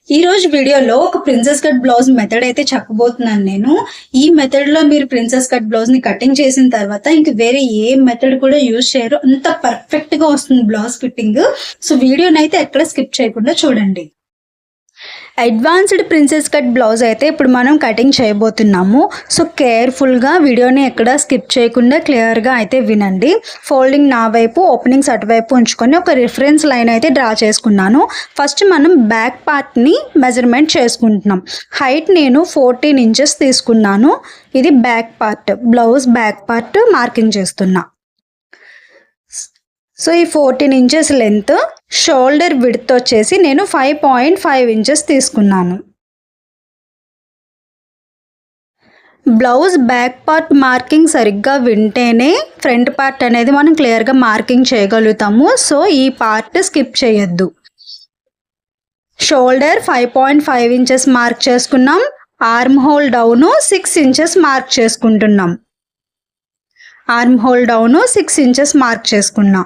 ఈ రోజు వీడియోలో ఒక ప్రిన్సెస్ కట్ బ్లౌజ్ మెథడ్ అయితే చెప్పబోతున్నాను నేను. ఈ మెథడ్ లో మీరు ప్రిన్సెస్ కట్ బ్లౌజ్ ని కటింగ్ చేసిన తర్వాత ఇంక వేరే ఏ మెథడ్ కూడా యూజ్ చేయరు, అంత పర్ఫెక్ట్ గా వస్తుంది బ్లౌజ్ ఫిట్టింగ్. సో వీడియోని అయితే ఎక్కడ స్కిప్ చేయకుండా చూడండి. అడ్వాన్స్డ్ ప్రిన్సెస్ కట్ బ్లౌజ్ అయితే ఇప్పుడు మనం కటింగ్ చేయబోతున్నాము. సో కేర్ఫుల్గా వీడియోని ఎక్కడ స్కిప్ చేయకుండా క్లియర్గా అయితే వినండి. ఫోల్డింగ్ నా వైపు, ఓపెనింగ్స్ అటువైపు ఉంచుకొని ఒక రిఫరెన్స్ లైన్ అయితే డ్రా చేసుకున్నాను. ఫస్ట్ మనం బ్యాక్ పార్ట్ని మెజర్మెంట్ చేసుకుంటున్నాం. హైట్ నేను 14 ఇంచెస్ తీసుకున్నాను. ఇది back part, blouse back part marking చేస్తున్నా. సో ఈ 14 ఇంచెస్ లెంత్, షోల్డర్ విడ్త్ వచ్చేసి నేను 5.5 ఇంచెస్ తీసుకున్నాను. బ్లౌజ్ బ్యాక్ పార్ట్ మార్కింగ్ సరిగ్గా వింటేనే ఫ్రంట్ పార్ట్ అనేది మనం క్లియర్గా మార్కింగ్ చేయగలుగుతాము. సో ఈ పార్ట్ స్కిప్ చేయొద్దు. షోల్డర్ 5.5 ఇంచెస్ మార్క్ చేసుకున్నాం. Arm hole down 6 inches mark చేసుకుంటున్నాం. Arm hole down 6 inches mark చేసుకున్నా.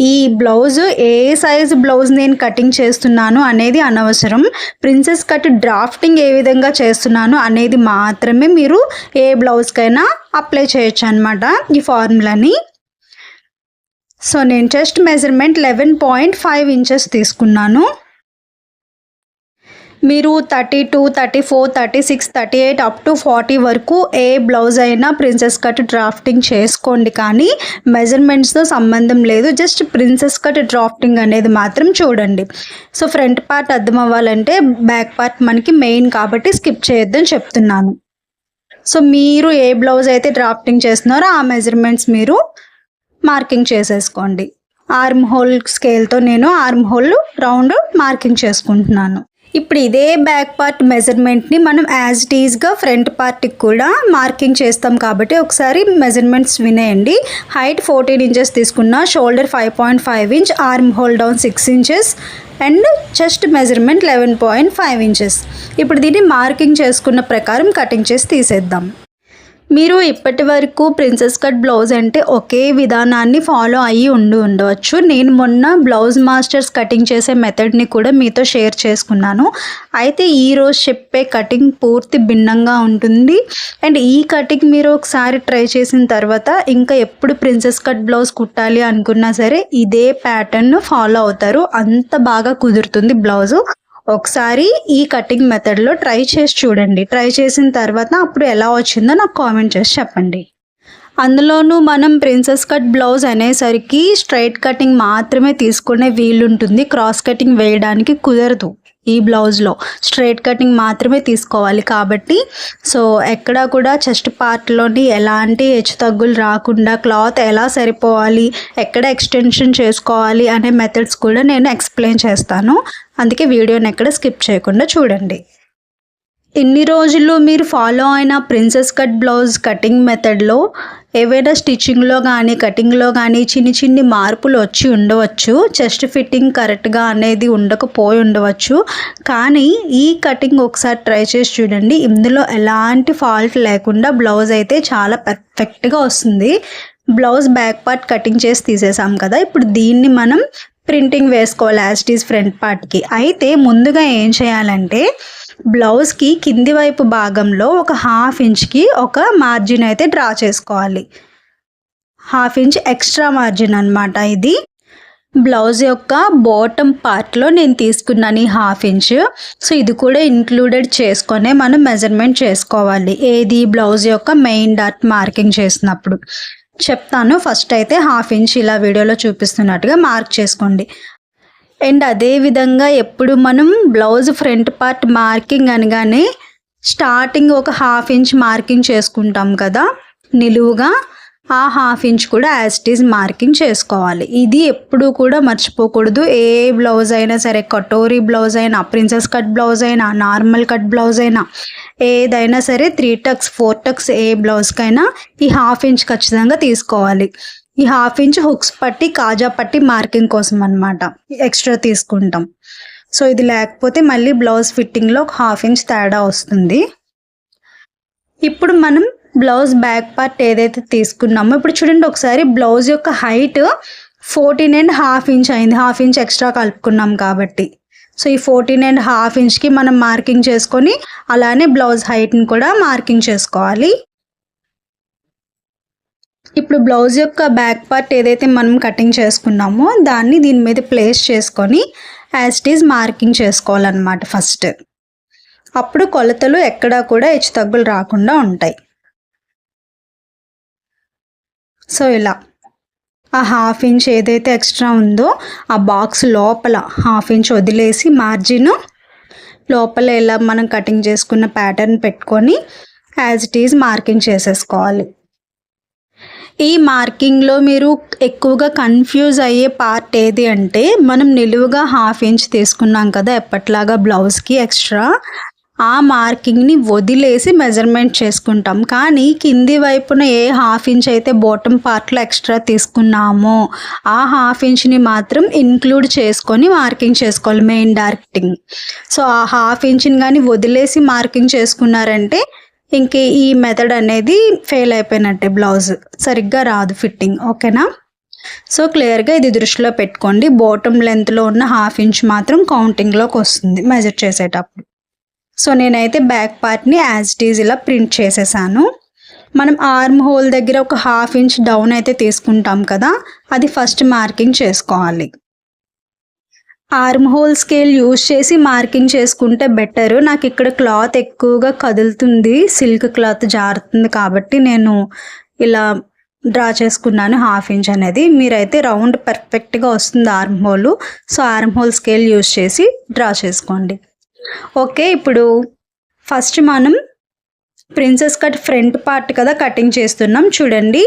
ఈ బ్లౌజ్ ఏ సైజ్ బ్లౌజ్ నేను కటింగ్ చేస్తున్నాను అనేది అనవసరం. ప్రిన్సెస్ కట్ డ్రాఫ్టింగ్ ఏ విధంగా చేస్తున్నాను అనేది మాత్రమే మీరు ఏ బ్లౌజ్కైనా అప్లై చేయొచ్చు అనమాట ఈ ఫార్ములాని. సో నేను చెస్ట్ మెజర్మెంట్ 11.5 ఇంచెస్ తీసుకున్నాను. మీరు 32, 34, 36, 38 అప్ టు 40 వరకు ఏ బ్లౌజ్ అయినా ప్రిన్సెస్ కట్ డ్రాఫ్టింగ్ చేసుకోండి, కానీ మెజర్మెంట్స్తో సంబంధం లేదు. జస్ట్ ప్రిన్సెస్ కట్ డ్రాఫ్టింగ్ అనేది మాత్రం చూడండి. సో ఫ్రంట్ పార్ట్ అర్థం అవ్వాలంటే బ్యాక్ పార్ట్ మనకి మెయిన్ కాబట్టి స్కిప్ చేయొద్దని చెప్తున్నాను. సో మీరు ఏ బ్లౌజ్ అయితే డ్రాఫ్టింగ్ చేస్తున్నారో ఆ మెజర్మెంట్స్ మీరు మార్కింగ్ చేసేసుకోండి. ఆర్మ్ హోల్ స్కేల్తో నేను ఆర్మ్ హోల్ రౌండ్ మార్కింగ్ చేసుకుంటున్నాను. ఇప్పుడు ఇదే బ్యాక్ పార్ట్ మెజర్మెంట్ని మనం యాజ్ ఇట్ ఈజ్గా ఫ్రంట్ పార్ట్కి కూడా మార్కింగ్ చేస్తాం కాబట్టి ఒకసారి మెజర్మెంట్స్ వినేయండి. హైట్ 14 ఇంచెస్ తీసుకున్న, shoulder 5.5 inch, arm hole down 6 inches and chest measurement 11.5 inches. ఇప్పుడు దీన్ని మార్కింగ్ చేసుకున్న ప్రకారం కటింగ్ చేసి తీసేద్దాం. మీరు ఇప్పటి వరకు ప్రిన్సెస్ కట్ బ్లౌజ్ అంటే ఒకే విధానాన్ని ఫాలో అయ్యి ఉండవచ్చు. నేను మొన్న బ్లౌజ్ మాస్టర్స్ కటింగ్ చేసే మెథడ్ని కూడా మీతో షేర్ చేసుకున్నాను. అయితే ఈరోజు చెప్పే కటింగ్ పూర్తి భిన్నంగా ఉంటుంది. అండ్ ఈ కటింగ్ మీరు ఒకసారి ట్రై చేసిన తర్వాత ఇంకా ఎప్పుడు ప్రిన్సెస్ కట్ బ్లౌజ్ కుట్టాలి అనుకున్నా సరే ఇదే ప్యాటర్న్ ఫాలో అవుతారు. అంత బాగా కుదురుతుంది బ్లౌజు. ఒకసారి ఈ కటింగ్ మెథడ్లో ట్రై చేసి చూడండి. ట్రై చేసిన తర్వాత అప్పుడు ఎలా వచ్చిందో నాకు కామెంట్ చేసి చెప్పండి. అందులోనూ మనం ప్రిన్సెస్ కట్ బ్లౌజ్ అనేసరికి స్ట్రైట్ కటింగ్ మాత్రమే తీసుకునే వీలుంటుంది. క్రాస్ కటింగ్ వేయడానికి కుదరదు. ఈ బ్లౌజ్లో స్ట్రైట్ కటింగ్ మాత్రమే తీసుకోవాలి కాబట్టి సో ఎక్కడా కూడా చెస్ట్ పార్ట్లోని ఎలాంటి హెచ్చు తగ్గులు రాకుండా క్లాత్ ఎలా సరిపోవాలి, ఎక్కడ ఎక్స్టెన్షన్ చేసుకోవాలి అనే మెథడ్స్ కూడా నేను ఎక్స్ప్లెయిన్ చేస్తాను. అందుకే వీడియోని ఎక్కడ స్కిప్ చేయకుండా చూడండి. ఇన్ని రోజులు మీరు ఫాలో అయిన ప్రిన్సెస్ కట్ బ్లౌజ్ కటింగ్ మెథడ్లో ఏవైనా స్టిచ్చింగ్లో కానీ కటింగ్లో కానీ చిన్ని మార్పులు వచ్చి ఉండవచ్చు. చెస్ట్ ఫిట్టింగ్ కరెక్ట్గా అనేది ఉండకపోయి ఉండవచ్చు. కానీ ఈ కటింగ్ ఒకసారి ట్రై చేసి చూడండి. ఇందులో ఎలాంటి ఫాల్ట్ లేకుండా బ్లౌజ్ అయితే చాలా పర్ఫెక్ట్గా వస్తుంది. బ్లౌజ్ బ్యాక్ పార్ట్ కటింగ్ చేసి తీసేసాం కదా, ఇప్పుడు దీన్ని మనం ప్రింటింగ్ వేసుకోవాలి యాజ్ ఇట్ ఈజ్ ఫ్రంట్ పార్ట్కి. అయితే ముందుగా ఏం చేయాలంటే బ్లౌజ్కి కింది వైపు భాగంలో ఒక 1/2 ఇంచ్కి ఒక మార్జిన్ అయితే డ్రా చేసుకోవాలి. 1/2 ఇంచ్ ఎక్స్ట్రా మార్జిన్ అనమాట. ఇది బ్లౌజ్ యొక్క బాటమ్ పార్ట్లో నేను తీసుకున్నాను ఈ 1/2 ఇంచ్. సో ఇది కూడా ఇంక్లూడెడ్ చేసుకొనే మనం మెజర్మెంట్ చేసుకోవాలి. ఏది బ్లౌజ్ యొక్క మెయిన్ డాట్ మార్కింగ్ చేసినప్పుడు చెప్తాను. ఫస్ట్ అయితే 1/2 ఇంచ్ ఇలా వీడియోలో చూపిస్తున్నట్టుగా మార్క్ చేసుకోండి. అండ్ అదేవిధంగా ఎప్పుడు మనం బ్లౌజ్ ఫ్రంట్ పార్ట్ మార్కింగ్ అనగానే స్టార్టింగ్ ఒక 1/2 ఇంచ్ మార్కింగ్ చేసుకుంటాం కదా నిలువుగా, ఆ 1/2 ఇంచ్ కూడా యాజ్ ఇట్ ఈజ్ మార్కింగ్ చేసుకోవాలి. ఇది ఎప్పుడు కూడా మర్చిపోకూడదు. ఏ బ్లౌజ్ అయినా సరే, కటోరీ బ్లౌజ్ అయినా, ప్రిన్సెస్ కట్ బ్లౌజ్ అయినా, నార్మల్ కట్ బ్లౌజ్ అయినా, ఏదైనా సరే 3 టక్స్ 4 టక్స్ ఏ బ్లౌజ్కైనా ఈ 1/2 ఇంచ్ ఖచ్చితంగా తీసుకోవాలి. ఈ 1/2 ఇంచ్ హుక్స్ పట్టి కాజా పట్టి మార్కింగ్ కోసం అనమాట ఎక్స్ట్రా తీసుకుంటాం. సో ఇది లేకపోతే మళ్ళీ బ్లౌజ్ ఫిట్టింగ్లో ఒక 1/2 ఇంచ్ తేడా వస్తుంది. ఇప్పుడు మనం బ్లౌజ్ బ్యాక్ పార్ట్ ఏదైతే తీసుకున్నామో ఇప్పుడు చూడండి ఒకసారి బ్లౌజ్ యొక్క హైట్ 14.5 ఇంచ్ అయింది. 1/2 ఇంచ్ ఎక్స్ట్రా కలుపుకున్నాం కాబట్టి. సో ఈ 14.5 ఇంచ్కి మనం మార్కింగ్ చేసుకొని అలానే బ్లౌజ్ హైట్ని కూడా మార్కింగ్ చేసుకోవాలి. ఇప్పుడు బ్లౌజ్ యొక్క బ్యాక్ పార్ట్ ఏదైతే మనం కటింగ్ చేసుకున్నామో దాన్ని దీని మీద ప్లేస్ చేసుకొని యాజ్ ఇట్ ఈజ్ మార్కింగ్ చేసుకోవాలన్నమాట ఫస్ట్. అప్పుడు కొలతలు ఎక్కడా కూడా హెచ్చుతగ్గులు రాకుండా ఉంటాయి. సో ఇలా ఆ 1/2 ఇంచ్ ఏదైతే ఎక్స్ట్రా ఉందో ఆ బాక్స్ లోపల 1/2 ఇంచ్ వదిలేసి మార్జిన్ లోపల ఇలా మనం కటింగ్ చేసుకున్న ప్యాటర్న్ పెట్టుకొని యాజ్ ఇట్ ఈజ్ మార్కింగ్ చేసేసుకోవాలి. ఈ మార్కింగ్లో మీరు ఎక్కువగా కన్ఫ్యూజ్ అయ్యే పార్ట్ ఏది అంటే మనం నిలువుగా 1/2 ఇంచ్ తీసుకున్నాం కదా ఎప్పట్లాగా బ్లౌజ్కి ఎక్స్ట్రా, ఆ మార్కింగ్ని వదిలేసి మెజర్మెంట్ చేసుకుంటాం. కానీ కింది వైపున ఏ 1/2 ఇంచ్ అయితే బాటమ్ పార్ట్లో ఎక్స్ట్రా తీసుకున్నామో ఆ 1/2 ఇంచ్ని మాత్రం ఇంక్లూడ్ చేసుకొని మార్కింగ్ చేసుకోవాలి మెయిన్ డార్కింగ్. సో ఆ 1/2 ఇంచ్ని కానీ వదిలేసి మార్కింగ్ చేసుకున్నారంటే ఇంక ఈ మెథడ్ అనేది ఫెయిల్ అయిపోయినట్టే, బ్లౌజ్ సరిగ్గా రాదు ఫిట్టింగ్. ఓకేనా? సో క్లియర్గా ఇది దృష్టిలో పెట్టుకోండి. బాటమ్ లెంత్లో ఉన్న 1/2 ఇంచ్ మాత్రం కౌంటింగ్లోకి వస్తుంది మెజర్ చేసేటప్పుడు. సో నేనైతే బ్యాక్ పార్ట్ని యాజ్ ఇట్ ఈజ్ ఇలా ప్రింట్ చేసేసాను. మనం ఆర్మ్ హోల్ దగ్గర ఒక 1/2 ఇంచ్ డౌన్ అయితే తీసుకుంటాం కదా, అది ఫస్ట్ మార్కింగ్ చేసుకోవాలి. ఆర్మ్ హోల్ స్కేల్ యూజ్ చేసి మార్కింగ్ చేసుకుంటే బెటర్. నాకు ఇక్కడ క్లాత్ ఎక్కువగా కదులుతుంది, సిల్క్ క్లాత్ జారుతుంది కాబట్టి నేను ఇలా డ్రా చేసుకున్నాను 1/2 ఇంచ్ అనేది. మీరైతే రౌండ్ పర్ఫెక్ట్గా వస్తుంది arm whole. So arm whole scale use చేసి డ్రా చేసుకోండి. ఓకే, ఇప్పుడు ఫస్ట్ మనం ప్రిన్సెస్ కట్ ఫ్రంట్ పార్ట్ కదా కటింగ్ చేస్తున్నాం. చూడండి,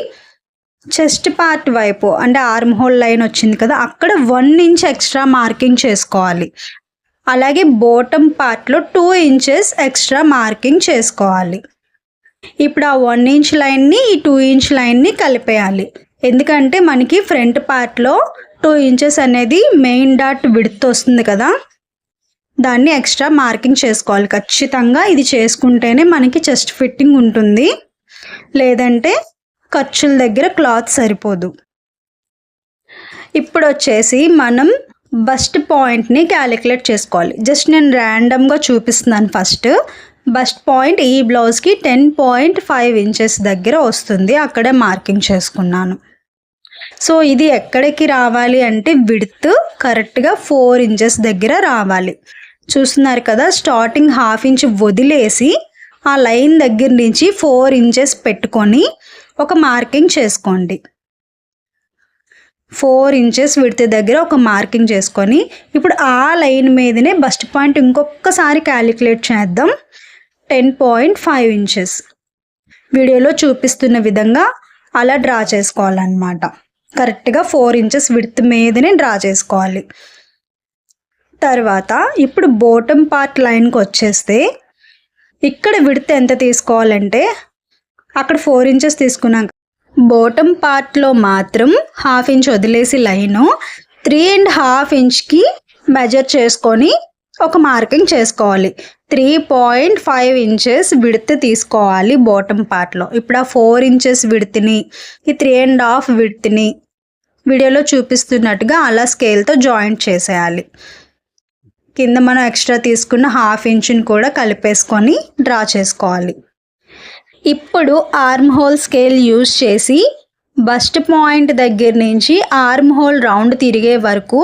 చెస్ట్ పార్ట్ వైపు అంటే ఆర్మ్ హోల్ లైన్ వచ్చింది కదా, అక్కడ 1 ఇంచ్ ఎక్స్ట్రా మార్కింగ్ చేసుకోవాలి. అలాగే బాటమ్ పార్ట్లో 2 ఇంచెస్ ఎక్స్ట్రా మార్కింగ్ చేసుకోవాలి. ఇప్పుడు ఆ 1 ఇంచ్ లైన్ని ఈ 2 ఇంచ్ లైన్ని కలిపేయాలి. ఎందుకంటే మనకి ఫ్రంట్ పార్ట్లో 2 ఇంచెస్ అనేది మెయిన్ డాట్ విడ్త్ వస్తుంది కదా, దాన్ని ఎక్స్ట్రా మార్కింగ్ చేసుకోవాలి ఖచ్చితంగా. ఇది చేసుకుంటేనే మనకి చెస్ట్ ఫిట్టింగ్ ఉంటుంది, లేదంటే ఖర్చుల దగ్గర క్లాత్ సరిపోదు. ఇప్పుడు వచ్చేసి మనం బస్ట్ పాయింట్ని క్యాలిక్యులేట్ చేసుకోవాలి. జస్ట్ నేను ర్యాండమ్గా చూపిస్తున్నాను. ఫస్ట్ బస్ట్ పాయింట్ ఈ బ్లౌజ్కి 10.5 ఇంచెస్ దగ్గర వస్తుంది, అక్కడే మార్కింగ్ చేసుకున్నాను. సో ఇది ఎక్కడికి రావాలి అంటే విడ్త్ కరెక్ట్గా 4 ఇంచెస్ దగ్గర రావాలి. చూస్తున్నారు కదా, స్టార్టింగ్ 1/2 ఇంచ్ వదిలేసి ఆ లైన్ దగ్గర నుంచి 4 ఇంచెస్ పెట్టుకొని ఒక మార్కింగ్ చేసుకోండి. 4 ఇంచెస్ విడ్త్ దగ్గర ఒక మార్కింగ్ చేసుకొని ఇప్పుడు ఆ లైన్ మీదనే బస్ట్ పాయింట్ ఇంకొకసారి క్యాలిక్యులేట్ చేద్దాం. 10.5 ఇంచెస్ వీడియోలో చూపిస్తున్న విధంగా అలా డ్రా చేసుకోవాలన్నమాట. కరెక్ట్గా 4 ఇంచెస్ విడ్త్ మీదనే డ్రా చేసుకోవాలి. తర్వాత ఇప్పుడు బాటమ్ పార్ట్ లైన్కి వచ్చేస్తే ఇక్కడ విడ్త్ ఎంత తీసుకోవాలంటే అక్కడ 4 ఇంచెస్ తీసుకున్నాం. బాటమ్ పార్ట్లో మాత్రం 1/2 ఇంచ్ వదిలేసి లైను 3.5 ఇంచ్కి మెజర్ చేసుకొని ఒక మార్కింగ్ చేసుకోవాలి. 3.5 ఇంచెస్ విడ్త్ తీసుకోవాలి బాటమ్ పార్ట్లో. ఇప్పుడు ఆ 4 ఇంచెస్ విడ్త్ని ఈ 3.5 విడ్త్ని వీడియోలో చూపిస్తున్నట్టుగా అలా స్కేల్తో జాయింట్ చేసేయాలి. కింద మనం ఎక్స్ట్రా తీసుకున్న 1/2 ఇంచుని కూడా కలిపేసుకొని డ్రా చేసుకోవాలి. ఇప్పుడు ఆర్మ్ హోల్ స్కేల్ యూజ్ చేసి బస్ట్ పాయింట్ దగ్గర నుంచి ఆర్మ్ హోల్ రౌండ్ తిరిగే వరకు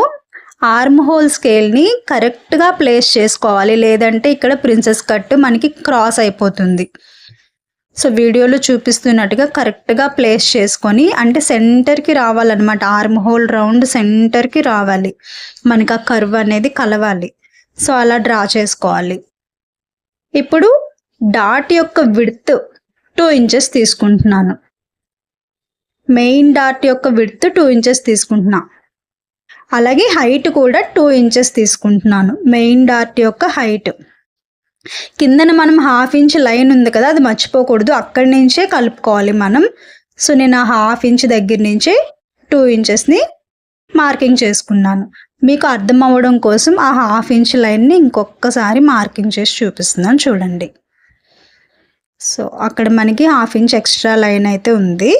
ఆర్మ్ హోల్ స్కేల్ని కరెక్ట్గా ప్లేస్ చేసుకోవాలి, లేదంటే ఇక్కడ ప్రిన్సెస్ కట్ మనకి క్రాస్ అయిపోతుంది. సో వీడియోలో చూపిస్తున్నట్టుగా కరెక్ట్గా ప్లేస్ చేసుకొని అంటే సెంటర్కి రావాలన్నమాట. ఆర్మ్ హోల్ రౌండ్ సెంటర్కి రావాలి, మనకి ఆ కర్వ్ అనేది కలవాలి. సో అలా డ్రా చేసుకోవాలి. ఇప్పుడు డాట్ యొక్క విడ్త్ 2 ఇంచెస్ తీసుకుంటున్నాను. మెయిన్ డాట్ యొక్క విడ్త్ 2 ఇంచెస్ తీసుకుంటున్నా. అలాగే హైట్ కూడా 2 ఇంచెస్ తీసుకుంటున్నాను. మెయిన్ డాట్ యొక్క హైట్ కిందన మనం 1/2 ఇంచ్ లైన్ ఉంది కదా, అది మర్చిపోకూడదు, అక్కడి నుంచే కలుపుకోవాలి మనం. సో నేను ఆ 1/2 ఇంచ్ దగ్గర నుంచే 2 ఇంచెస్ని మార్కింగ్ చేసుకున్నాను. మీకు అర్థం అవ్వడం కోసం ఆ 1/2 ఇంచ్ లైన్ని ఇంకొకసారి మార్కింగ్ చేసి చూపిస్తున్నాను చూడండి. సో అక్కడ మనకి 1/2 ఇంచ్ ఎక్స్ట్రా లైన్ అయితే ఉంది,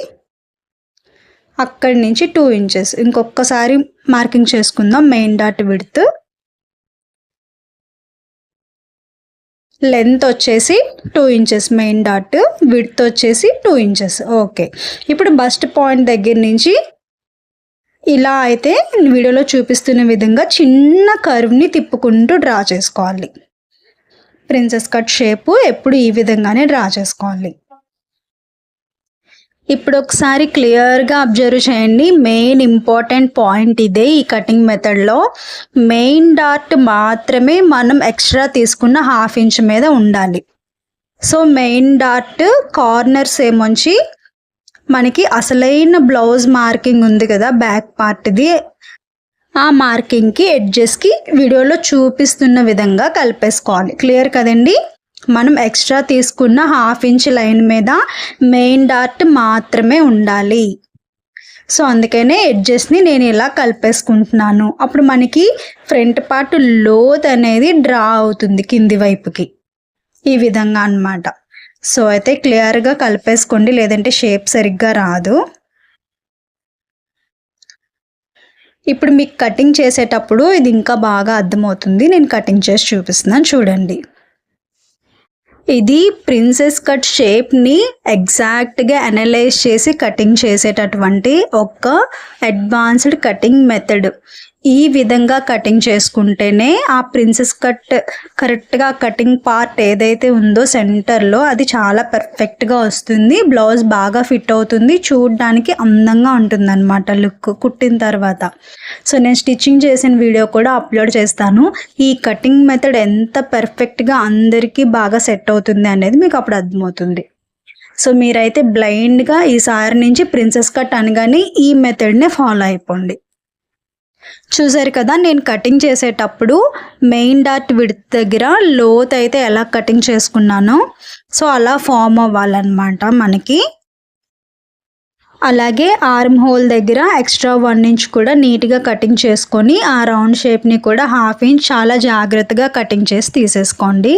అక్కడి నుంచి 2 ఇంచెస్ ఇంకొకసారి మార్కింగ్ చేసుకుందాం. మెయిన్ డాట్ విడ్త్ లెంత్ వచ్చేసి 2 ఇంచెస్ మెయిన్ డాట్, విడ్త్ వచ్చేసి 2 ఇంచెస్. ఓకే, ఇప్పుడు బస్ట్ పాయింట్ దగ్గర నుంచి ఇలా అయితే వీడియోలో చూపిస్తున్న విధంగా చిన్న కర్వ్ని తిప్పుకుంటూ డ్రా చేసుకోవాలి. ప్రిన్సెస్ కట్ షేపు ఎప్పుడు ఈ విధంగానే డ్రా చేసుకోవాలి. ఇప్పుడు ఒకసారి క్లియర్గా అబ్జర్వ్ చేయండి. మెయిన్ ఇంపార్టెంట్ పాయింట్ ఇదే. ఈ కటింగ్ మెథడ్లో మెయిన్ డాట్ మాత్రమే మనం ఎక్స్ట్రా తీసుకున్న 1/2 ఇంచ్ మీద ఉండాలి. సో మెయిన్ డాట్ కార్నర్స్ ఏమొంచి మనకి అసలైన బ్లౌజ్ మార్కింగ్ ఉంది కదా బ్యాక్ పార్ట్ది, ఆ మార్కింగ్కి ఎడ్జెస్కి వీడియోలో చూపిస్తున్న విధంగా కలిపేసుకోవాలి. క్లియర్ కదండి? మనం ఎక్స్ట్రా తీసుకున్న 1/2 ఇంచ్ లైన్ మీద మెయిన్ డాట్ మాత్రమే ఉండాలి. సో అందుకనే ఎడ్జెస్ని నేను ఇలా కలిపేసుకుంటున్నాను. అప్పుడు మనకి ఫ్రంట్ పార్ట్ లోత్ అనేది డ్రా అవుతుంది కింది వైపుకి, ఈ విధంగా అన్నమాట. సో అయితే క్లియర్గా కలిపేసుకోండి, లేదంటే షేప్ సరిగ్గా రాదు. ఇప్పుడు మీకు కటింగ్ చేసేటప్పుడు ఇది ఇంకా బాగా అర్థమవుతుంది. నేను కటింగ్ చేసి చూపిస్తున్నాను, చూడండి. ఇది ప్రిన్సెస్ కట్ షేప్ని ఎగ్జాక్ట్గా అనలైజ్ చేసి కటింగ్ చేసేటటువంటి ఒక అడ్వాన్స్డ్ కటింగ్ మెథడ్. ఈ విధంగా కటింగ్ చేసుకుంటేనే ఆ ప్రిన్సెస్ కట్ కరెక్ట్గా కటింగ్ పార్ట్ ఏదైతే ఉందో సెంటర్లో అది చాలా పర్ఫెక్ట్గా వస్తుంది. బ్లౌజ్ బాగా ఫిట్ అవుతుంది, చూడడానికి అందంగా ఉంటుంది అన్నమాట లుక్ కుట్టిన తర్వాత. సో నేను స్టిచ్చింగ్ చేసిన వీడియో కూడా అప్లోడ్ చేస్తాను. ఈ కటింగ్ మెథడ్ ఎంత పర్ఫెక్ట్గా అందరికీ బాగా సెట్ అవుతుంది అనేది మీకు అప్పుడు అర్థమవుతుంది. సో మీరైతే బ్లైండ్గా ఈసారి నుంచి ప్రిన్సెస్ కట్ అనగానే ఈ మెథడ్నే ఫాలో అయిపోండి. చూసారు కదా, నేను కటింగ్ చేసేటప్పుడు మెయిన్ డాట్ విడ్త్ దగ్గర లోత్ అయితే ఎలా కటింగ్ చేసుకున్నానో సో అలా ఫామ్ అవ్వాలన్నమాట మనకి. అలాగే ఆర్మ్ హోల్ దగ్గర ఎక్స్ట్రా 1 ఇంచ్ కూడా నీట్గా కటింగ్ చేసుకొని ఆ రౌండ్ షేప్ని కూడా 1/2 ఇంచ్ చాలా జాగ్రత్తగా కటింగ్ చేసి తీసేసుకోండి.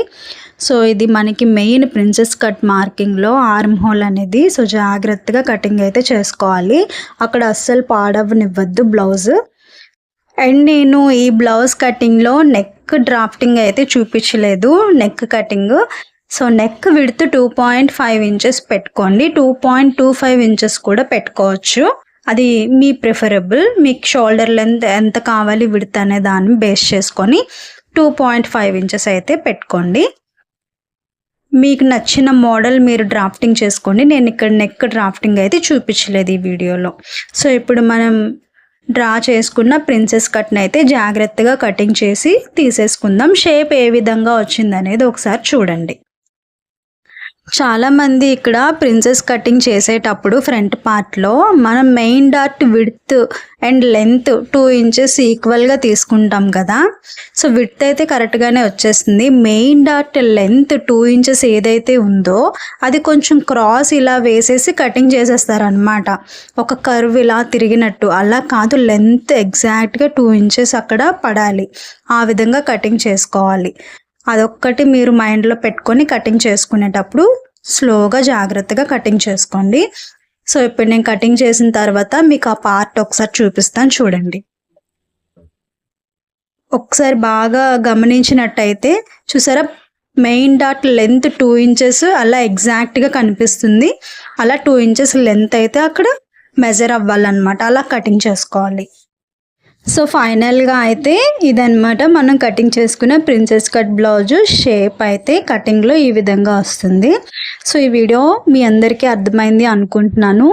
సో ఇది మనకి మెయిన్ ప్రిన్సెస్ కట్ మార్కింగ్లో ఆర్మ్ హోల్ అనేది. సో జాగ్రత్తగా కటింగ్ అయితే చేసుకోవాలి, అక్కడ అస్సలు పాడవనివ్వద్దు బ్లౌజ్. అండ్ నేను ఈ బ్లౌజ్ కటింగ్లో నెక్ డ్రాఫ్టింగ్ అయితే చూపించలేదు, neck cutting. So neck width 2.5 inches పెట్టుకోండి, 2.25 ఇంచెస్ కూడా పెట్టుకోవచ్చు, అది మీ ప్రిఫరబుల్. మీకు షోల్డర్ లెంత్ ఎంత కావాలి విడ్త్ అనే దాన్ని బేస్ చేసుకొని 2.5 ఇంచెస్ అయితే పెట్టుకోండి. మీకు నచ్చిన మోడల్ మీరు డ్రాఫ్టింగ్ చేసుకోండి. నేను ఇక్కడ నెక్ డ్రాఫ్టింగ్ అయితే చూపించలేదు ఈ వీడియోలో. సో ఇప్పుడు మనం డ్రా చేసుకున్న ప్రిన్సెస్ కట్ని అయితే జాగ్రత్తగా కటింగ్ చేసి తీసేసుకుందాం. షేప్ ఏ విధంగా వచ్చిందనేది ఒకసారి చూడండి. చాలామంది ఇక్కడ ప్రిన్సెస్ కటింగ్ చేసేటప్పుడు ఫ్రంట్ పార్ట్లో మనం main dot width and length 2 inches ఈక్వల్గా తీసుకుంటాం కదా. సో విడ్త్ అయితే కరెక్ట్గానే వచ్చేస్తుంది. మెయిన్ డాట్ లెంత్ 2 ఇంచెస్ ఏదైతే ఉందో అది కొంచెం క్రాస్ ఇలా వేసేసి కటింగ్ చేసేస్తారనమాట, ఒక కర్వ్ ఇలా తిరిగినట్టు. అలా కాదు, లెంత్ ఎగ్జాక్ట్గా 2 ఇంచెస్ అక్కడ పడాలి, ఆ విధంగా కటింగ్ చేసుకోవాలి. అదొక్కటి మీరు మైండ్లో పెట్టుకొని కటింగ్ చేసుకునేటప్పుడు స్లోగా జాగ్రత్తగా కటింగ్ చేసుకోండి. సో ఇప్పుడు నేను కటింగ్ చేసిన తర్వాత మీకు ఆ పార్ట్ ఒకసారి చూపిస్తాను, చూడండి. ఒకసారి బాగా గమనించినట్టయితే చూసారా, మెయిన్ డాట్ లెంత్ 2 ఇంచెస్ అలా ఎగ్జాక్ట్గా కనిపిస్తుంది. అలా 2 ఇంచెస్ లెంత్ అయితే అక్కడ మెజర్ అవ్వాలన్నమాట, అలా కటింగ్ చేసుకోవాలి. సో ఫైనల్గా అయితే ఇదన్నమాట మనం కటింగ్ చేసుకున్న ప్రిన్సెస్ కట్ బ్లౌజ్ షేప్ అయితే కటింగ్లో ఈ విధంగా వస్తుంది. సో ఈ వీడియో మీ అందరికీ అర్థమైంది అనుకుంటున్నాను.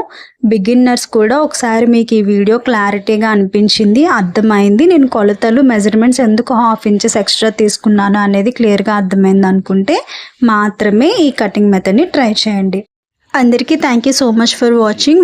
బిగిన్నర్స్ కూడా ఒకసారి మీకు ఈ వీడియో క్లారిటీగా అనిపించింది, అర్థమైంది. నేను కొలతలు మెజర్మెంట్స్ ఎందుకు 1/2 ఇంచెస్ ఎక్స్ట్రా తీసుకున్నాను అనేది క్లియర్గా అర్థమైంది అనుకుంటే మాత్రమే ఈ కటింగ్ మెథడ్ని ట్రై చేయండి. అందరికీ thank you so much for watching.